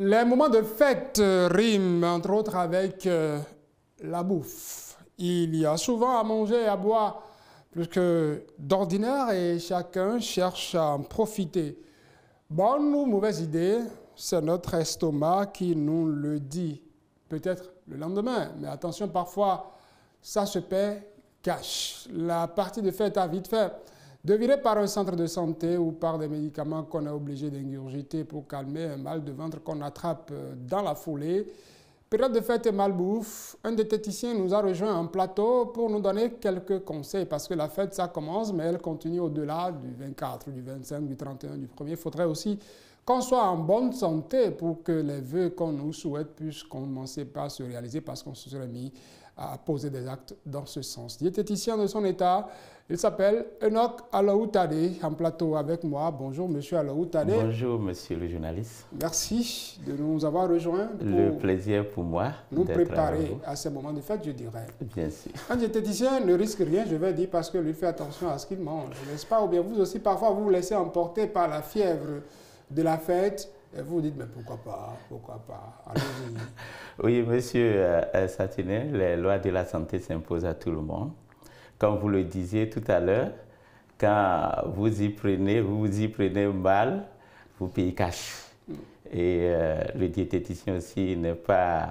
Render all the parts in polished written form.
Les moments de fête riment, entre autres, avec la bouffe. Il y a souvent à manger et à boire plus que d'ordinaire et chacun cherche à en profiter. Bonne ou mauvaise idée, c'est notre estomac qui nous le dit. Peut-être le lendemain, mais attention, parfois, ça se paie cash. La partie de fête a vite fait. Devinez par un centre de santé ou par des médicaments qu'on est obligé d'ingurgiter pour calmer un mal de ventre qu'on attrape dans la foulée. Période de fête et malbouffe, un diététicien nous a rejoint en plateau pour nous donner quelques conseils parce que la fête, ça commence, mais elle continue au-delà du 24, du 25, du 31, du 1er. Il faudrait aussi qu'on soit en bonne santé pour que les vœux qu'on nous souhaite puissent commencer par se réaliser parce qu'on se serait mis à poser des actes dans ce sens. Diététicien de son état, il s'appelle Enoch Alaoutade, en plateau avec moi. Bonjour, monsieur Alaoutade. Bonjour, monsieur le journaliste. Merci de nous avoir rejoints. Le plaisir pour moi nous préparer à ces moments de fête, je dirais. Bien sûr. Un diététicien ne risque rien, je vais dire, parce que lui fait attention à ce qu'il mange, n'est-ce pas? Ou bien vous aussi, parfois, vous vous laissez emporter par la fièvre de la fête. Et vous vous dites, mais pourquoi pas, allez-y. Oui, monsieur Satinet, les lois de la santé s'imposent à tout le monde. Comme vous le disiez tout à l'heure, quand vous vous y prenez mal, vous payez cash. Et le diététicien aussi n'est pas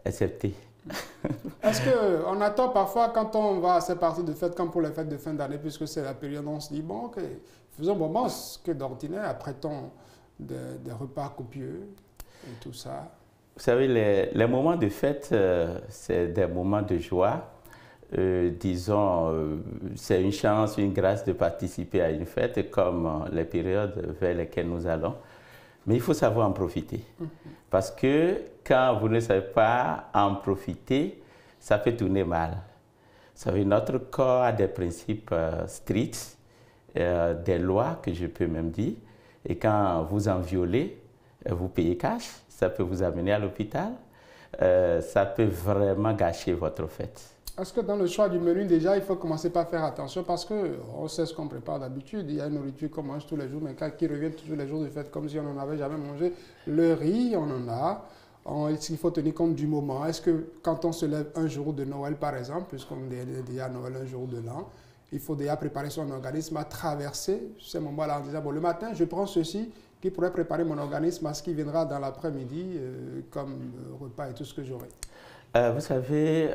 accepté. Est-ce qu'on attend parfois quand on va à ces parties de fête, comme pour les fêtes de fin d'année, puisque c'est la période où on se dit, bon, ok, faisons moment que d'ordinaire, apprêtons des repas copieux et tout ça. Vous savez, les moments de fête, c'est des moments de joie. Disons, c'est une chance, une grâce de participer à une fête comme les périodes vers lesquelles nous allons. Mais il faut savoir en profiter. Parce que quand vous ne savez pas en profiter, ça peut tourner mal. Vous savez, notre corps a des principes stricts, des lois que je peux même dire. Et quand vous en violez, vous payez cash, ça peut vous amener à l'hôpital, ça peut vraiment gâcher votre fête. Est-ce que dans le choix du menu, déjà, il faut commencer par faire attention parce qu'on sait ce qu'on prépare d'habitude. Il y a une nourriture qu'on mange tous les jours, mais qui revient toujours les jours de fête comme si on n'en avait jamais mangé. Le riz, on en a. Il faut tenir compte du moment. Est-ce que quand on se lève un jour de Noël, par exemple, puisqu'on est déjà à Noël un jour de l'an, il faut déjà préparer son organisme à traverser ces moments-là en disant, bon, le matin, je prends ceci qui pourrait préparer mon organisme à ce qui viendra dans l'après-midi comme repas et tout ce que j'aurai. Vous savez,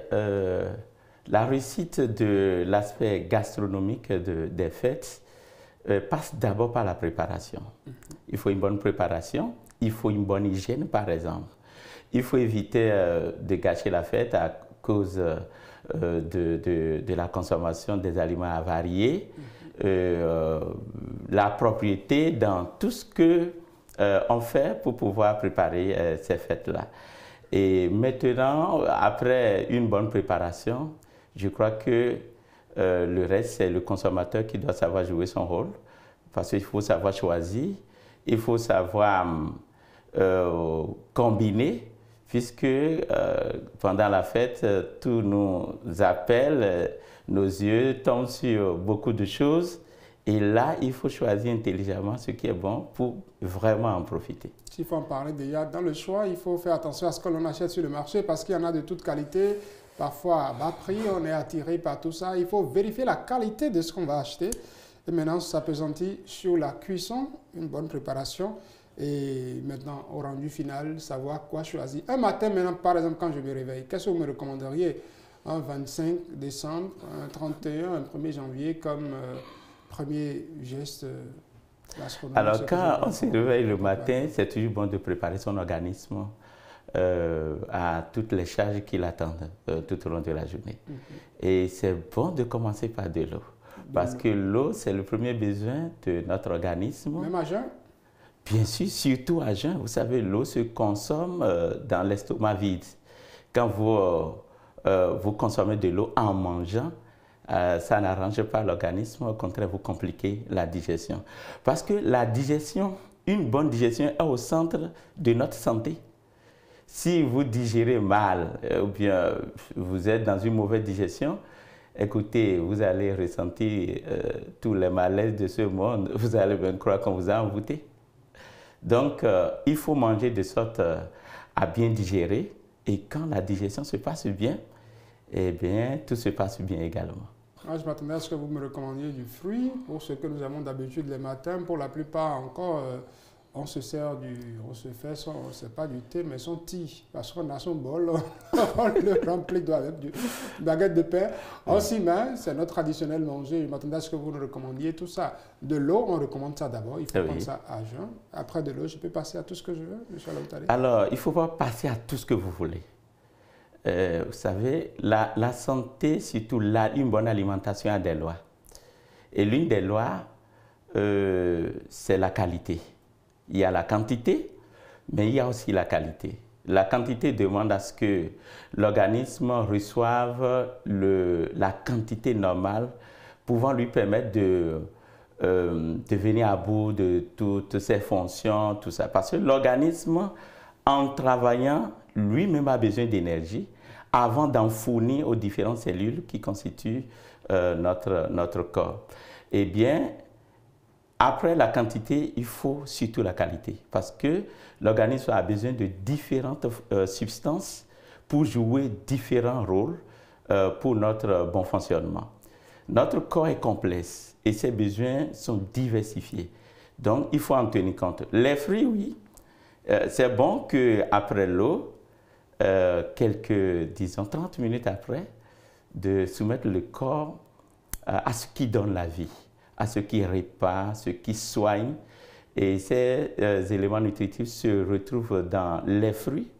la réussite de l'aspect gastronomique des fêtes passe d'abord par la préparation. Il faut une bonne préparation, il faut une bonne hygiène, par exemple. Il faut éviter de gâcher la fête à cause de la consommation des aliments avariés, la propriété dans tout ce qu'on fait pour pouvoir préparer ces fêtes-là. Et maintenant, après une bonne préparation, je crois que le reste, c'est le consommateur qui doit savoir jouer son rôle, parce qu'il faut savoir choisir, il faut savoir combiner, puisque pendant la fête, tous nos appels, nos yeux tombent sur beaucoup de choses. Et là, il faut choisir intelligemment ce qui est bon pour vraiment en profiter. S'il faut en parler déjà, dans le choix, il faut faire attention à ce que l'on achète sur le marché parce qu'il y en a de toute qualité, parfois à bas prix, on est attiré par tout ça. Il faut vérifier la qualité de ce qu'on va acheter. Et maintenant, s'appesantir sur la cuisson, une bonne préparation. Et maintenant, au rendu final, savoir quoi choisir. Un matin, maintenant, par exemple, quand je me réveille, qu'est-ce que vous me recommanderiez? Un 25 décembre, un 31, un 1er janvier comme premier geste gastronomique. Alors, quand on se réveille le matin, c'est toujours bon de préparer son organisme à toutes les charges qui l'attendent tout au long de la journée. Et c'est bon de commencer par de l'eau. Parce que l'eau, c'est le premier besoin de notre organisme. Même à jeun? Bien sûr, surtout à jeun. Vous savez, l'eau se consomme dans l'estomac vide. Quand vous consommez de l'eau en mangeant, ça n'arrange pas l'organisme, au contraire, vous compliquez la digestion. Parce que la digestion, une bonne digestion est au centre de notre santé. Si vous digérez mal, ou bien vous êtes dans une mauvaise digestion, écoutez, vous allez ressentir tous les malaises de ce monde, vous allez même croire qu'on vous a envoûté. Donc, il faut manger de sorte à bien digérer. Et quand la digestion se passe bien, eh bien, tout se passe bien également. Moi, je m'attendais à ce que vous me recommandiez du fruit pour ce que nous avons d'habitude les matins. Pour la plupart encore, on se sert on se fait son, c'est pas du thé, mais son tea. Parce qu'on a son bol, on le remplit avec une baguette de pain. On s'y met, c'est notre traditionnel manger. Je m'attendais à ce que vous nous recommandiez tout ça. De l'eau, on recommande ça d'abord. Il faut prendre ça à jeun. Après de l'eau, je peux passer à tout ce que je veux, M. Alaoutale? Alors, il ne faut pas passer à tout ce que vous voulez. Vous savez, la santé, surtout une bonne alimentation a des lois. Et l'une des lois, c'est la qualité. Il y a la quantité, mais il y a aussi la qualité. La quantité demande à ce que l'organisme reçoive la quantité normale pouvant lui permettre de venir à bout de toutes ses fonctions, tout ça. Parce que l'organisme, en travaillant, lui-même a besoin d'énergie avant d'en fournir aux différentes cellules qui constituent notre corps. Eh bien, après la quantité, il faut surtout la qualité parce que l'organisme a besoin de différentes substances pour jouer différents rôles pour notre bon fonctionnement. Notre corps est complexe et ses besoins sont diversifiés. Donc, il faut en tenir compte. Les fruits, oui, c'est bon qu'après l'eau, disons 30 minutes après, de soumettre le corps à ce qui donne la vie, à ce qui répare, ce qui soigne. Et ces éléments nutritifs se retrouvent dans les fruits,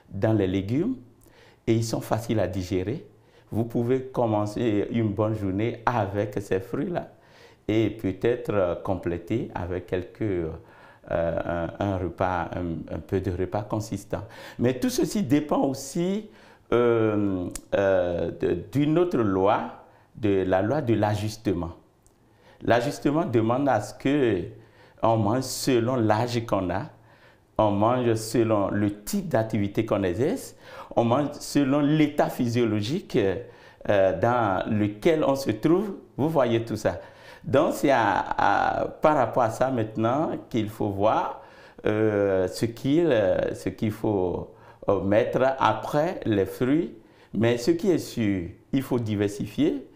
dans les légumes, et ils sont faciles à digérer. Vous pouvez commencer une bonne journée avec ces fruits-là et peut-être compléter avec un repas, un peu de repas consistant. Mais tout ceci dépend aussi d'une autre loi, de la loi de l'ajustement. L'ajustement demande à ce qu'on mange selon l'âge qu'on a, on mange selon le type d'activité qu'on exerce, on mange selon l'état physiologique dans lequel on se trouve. Vous voyez tout ça. Donc, c'est par rapport à ça maintenant qu'il faut voir ce qu'il faut mettre après les fruits. Mais ce qui est sûr, il faut diversifier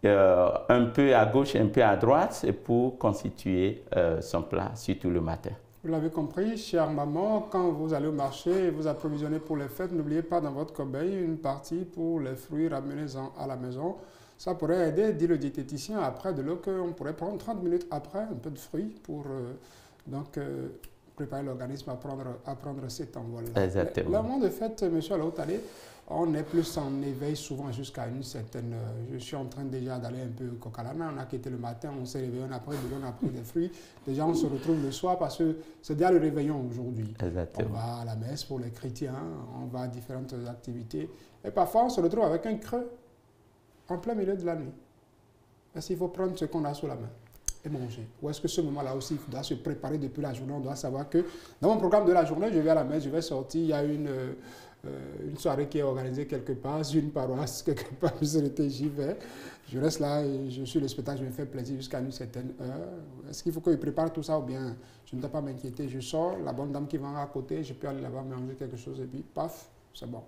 un peu à gauche, un peu à droite pour constituer son plat, surtout le matin. Vous l'avez compris, chère maman, quand vous allez au marché et vous approvisionnez pour les fêtes, n'oubliez pas dans votre corbeille une partie pour les fruits, ramenez-en à la maison. Ça pourrait aider, dit le diététicien, après de l'eau qu'on pourrait prendre 30 minutes après, un peu de fruits pour préparer l'organisme à prendre cet envol-là. Exactement. Le moment de fête, M. Alaoutale, on est plus en éveil souvent jusqu'à une certaine... je suis en train déjà d'aller un peu coq à l'âne. On a quitté le matin, on s'est réveillé, on a pris de l'eau, on a pris des fruits. Déjà, on se retrouve le soir parce que c'est déjà le réveillon aujourd'hui. Exactement. On va à la messe pour les chrétiens, on va à différentes activités. Et parfois, on se retrouve avec un creux en plein milieu de la nuit. Est-ce qu'il faut prendre ce qu'on a sous la main et manger? Ou est-ce que ce moment-là aussi, il doit se préparer depuis la journée? On doit savoir que dans mon programme de la journée, je vais à la messe, je vais sortir, il y a une soirée qui est organisée quelque part, une paroisse quelque part, j'y vais. Je reste là, et je suis le spectacle, je me fais plaisir jusqu'à une certaine heure. Est-ce qu'il faut que je prépare tout ça ou bien je ne dois pas m'inquiéter? Je sors, la bonne dame qui va à côté, je peux aller là-bas manger quelque chose et puis paf, c'est bon.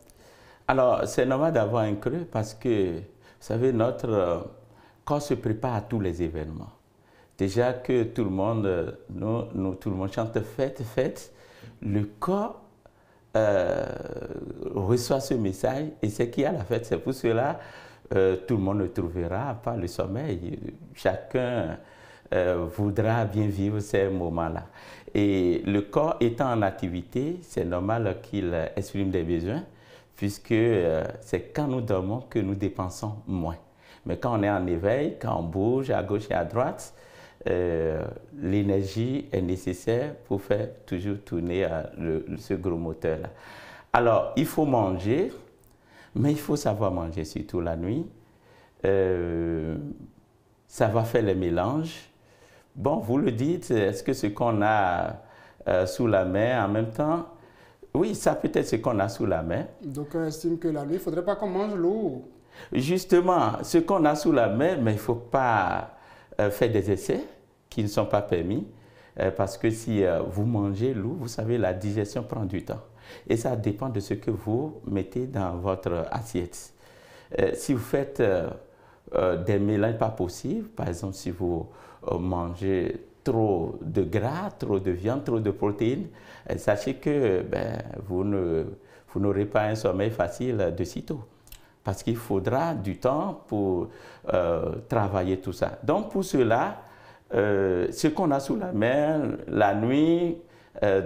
Alors, c'est normal d'avoir un creux parce que, vous savez, notre corps se prépare à tous les événements. Déjà que tout le monde, tout le monde chante fête, fête, le corps reçoit ce message et c'est qu'il y a la fête. C'est pour cela tout le monde ne trouvera pas le sommeil. Chacun voudra bien vivre ces moments-là. Et le corps étant en activité, c'est normal qu'il exprime des besoins puisque c'est quand nous dormons que nous dépensons moins. Mais quand on est en éveil, quand on bouge à gauche et à droite, l'énergie est nécessaire pour faire toujours tourner ce gros moteur-là. Alors, il faut manger, mais il faut savoir manger surtout la nuit. Savoir faire les mélanges. Bon, vous le dites, est-ce que ce qu'on a sous la main en même temps? Oui, ça peut être ce qu'on a sous la main. Donc, on estime que la nuit, il ne faudrait pas qu'on mange lourd. Justement, ce qu'on a sous la main, mais il ne faut pas faire des essais qui ne sont pas permis. Parce que si vous mangez lourd, vous savez, la digestion prend du temps. Et ça dépend de ce que vous mettez dans votre assiette. Si vous faites des mélanges pas possibles, par exemple, si vous mangez trop de gras, trop de viande, trop de protéines, sachez que vous n'aurez pas un sommeil facile de sitôt. Parce qu'il faudra du temps pour travailler tout ça. Donc pour cela, ce qu'on a sous la main, la nuit,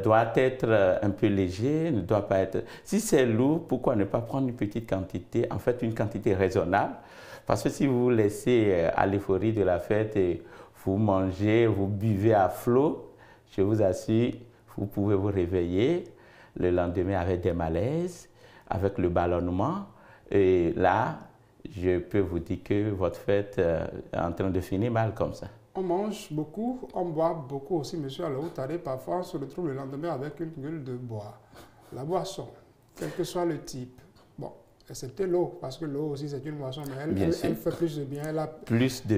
doit être un peu léger, ne doit pas être... Si c'est lourd, pourquoi ne pas prendre une petite quantité, en fait une quantité raisonnable? Parce que si vous vous laissez à l'euphorie de la fête et vous mangez, vous buvez à flot, je vous assure, vous pouvez vous réveiller le lendemain avec des malaises, avec le ballonnement. Et là, je peux vous dire que votre fête est en train de finir mal comme ça. On mange beaucoup, on boit beaucoup aussi, monsieur Alaoutare. Parfois, on se retrouve le lendemain avec une gueule de bois. La boisson, quel que soit le type. Bon, excepté l'eau, parce que l'eau aussi, c'est une boisson, mais elle fait plus de bien. Elle a plus de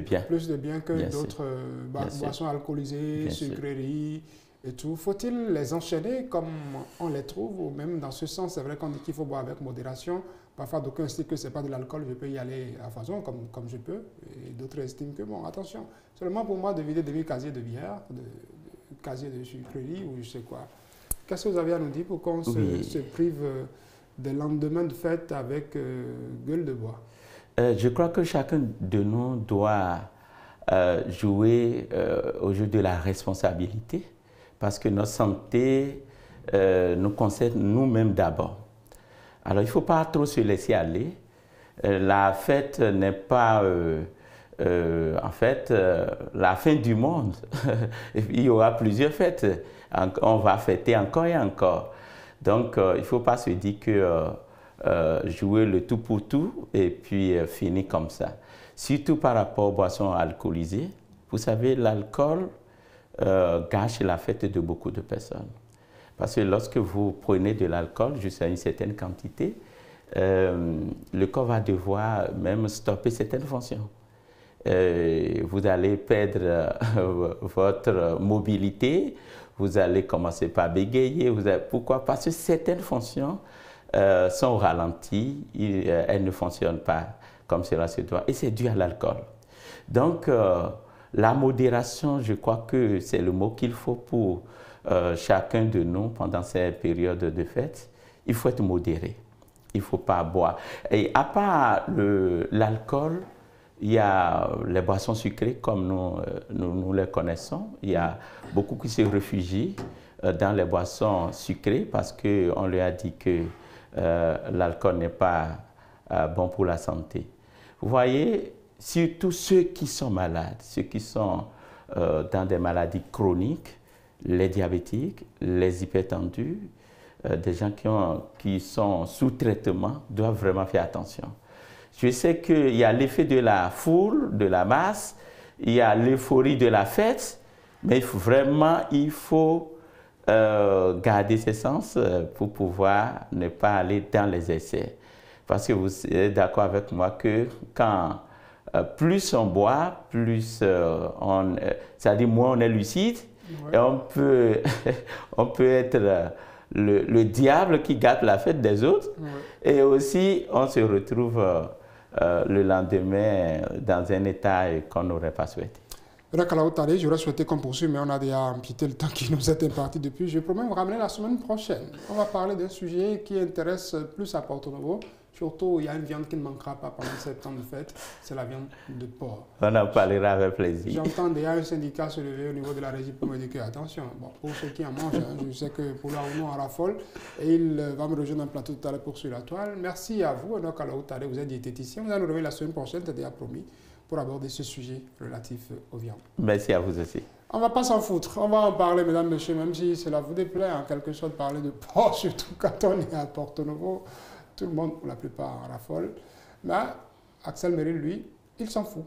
bien que d'autres boissons alcoolisées, sucreries et tout. Faut-il les enchaîner comme on les trouve, ou même dans ce sens, c'est vrai qu'on dit qu'il faut boire avec modération. Parfois, d'aucuns estiment que ce n'est pas de l'alcool, je peux y aller à foison comme je peux. Et d'autres estiment que, bon, attention, seulement pour moi de vider demi-casier de bière, de casier de sucrerie ou je sais quoi. Qu'est-ce que vous avez à nous dire pour qu'on se prive des lendemains de fête avec gueule de bois? Je crois que chacun de nous doit jouer au jeu de la responsabilité parce que notre santé nous concerne nous-mêmes d'abord. Alors, il ne faut pas trop se laisser aller. La fête n'est pas, en fait, la fin du monde. Il y aura plusieurs fêtes. On va fêter encore et encore. Donc, il ne faut pas se dire que jouer le tout pour tout et puis finir comme ça. Surtout par rapport aux boissons alcoolisées. Vous savez, l'alcool gâche la fête de beaucoup de personnes. Parce que lorsque vous prenez de l'alcool jusqu'à une certaine quantité, le corps va devoir même stopper certaines fonctions. Vous allez perdre votre mobilité, vous allez commencer par bégayer. Pourquoi? Parce que certaines fonctions sont ralenties, elles ne fonctionnent pas comme cela se doit. Et c'est dû à l'alcool. Donc, la modération, je crois que c'est le mot qu'il faut pour chacun de nous pendant ces périodes de fête. Il faut être modéré. Il ne faut pas boire. Et à part l'alcool, il y a les boissons sucrées comme nous les connaissons. Il y a beaucoup qui se réfugient dans les boissons sucrées parce qu'on leur a dit que l'alcool n'est pas bon pour la santé. Vous voyez, surtout ceux qui sont malades, ceux qui sont dans des maladies chroniques, les diabétiques, les hypertendus, des gens qui sont sous traitement doivent vraiment faire attention. Je sais qu'il y a l'effet de la foule, de la masse, il y a l'euphorie de la fête, mais il faut garder ses sens pour pouvoir ne pas aller dans les excès. Parce que vous êtes d'accord avec moi que quand plus on boit, plus c'est-à-dire moins on est lucide, et on peut être le diable qui gâte la fête des autres. Et aussi, on se retrouve le lendemain dans un état qu'on n'aurait pas souhaité. J'aurais souhaité qu'on poursuive, mais on a déjà empiété le temps qui nous est imparti depuis. Je promets vous ramener la semaine prochaine. On va parler d'un sujet qui intéresse plus à Porto Novo. Surtout, il y a une viande qui ne manquera pas pendant ce temps de fête, c'est la viande de porc. On en parlera avec plaisir. J'entends déjà un syndicat se lever au niveau de la régie pour me dire que, attention, bon, pour ceux qui en mangent, je sais que pour nous, on raffole. Et il va me rejoindre un plateau tout à l'heure pour sur la toile. Merci à vous, Enoch Alaoutare, vous êtes diététicien. Vous allez nous revenir la semaine prochaine, c'était déjà promis, pour aborder ce sujet relatif aux viandes. Merci à vous aussi. On ne va pas s'en foutre, on va en parler, mesdames, messieurs, même si cela vous déplaît, en quelque sorte, de parler de porc, surtout quand on est à Porto Novo. Tout le monde, pour la plupart, raffole. Mais Axel Meril, lui, il s'en fout.